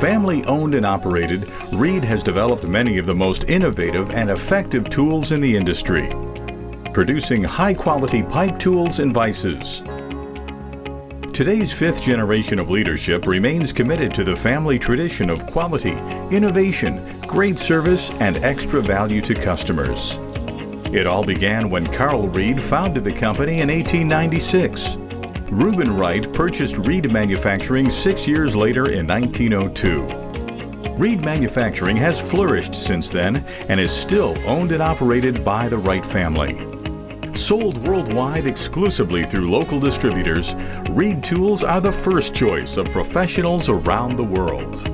Family-owned and operated, Reed has developed many of the most innovative and effective tools in the industry, producing high-quality pipe tools and vises. Today's fifth generation of leadership remains committed to the family tradition of quality, innovation, great service, and extra value to customers. It all began when Carl Reed founded the company in 1896. Reuben Wright purchased Reed Manufacturing 6 years later in 1902. Reed Manufacturing has flourished since then and is still owned and operated by the Wright family. Sold worldwide exclusively through local distributors, Reed tools are the first choice of professionals around the world.